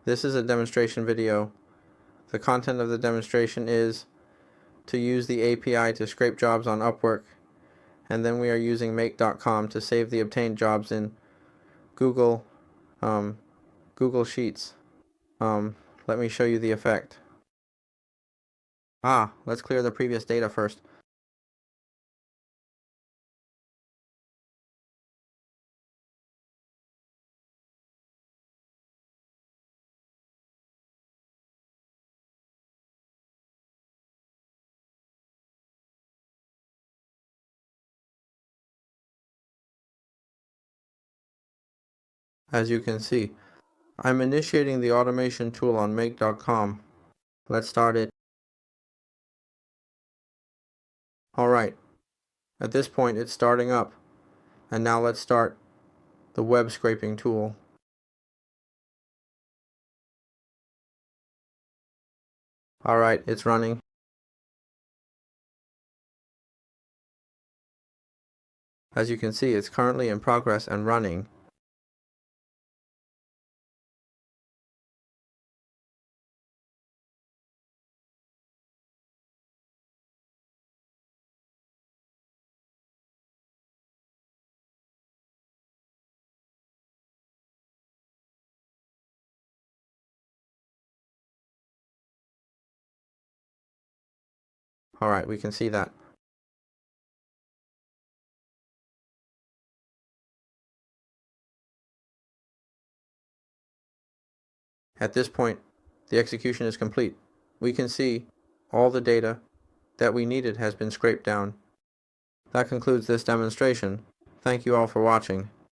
This is a demonstration video. The content of the demonstration is to use the API to scrape jobs on Upwork, and then we are using make.com to save the obtained jobs in Google Sheets. Let me show you the effect. Let's clear the previous data first. As you can see, I'm initiating the automation tool on make.com. Let's start it. Alright, at this point it's starting up, and now let's start the web scraping tool. Alright, it's running. As you can see, it's currently in progress and running. Alright, we can see that. At this point, the execution is complete. We can see all the data that we needed has been scraped down. That concludes this demonstration. Thank you all for watching.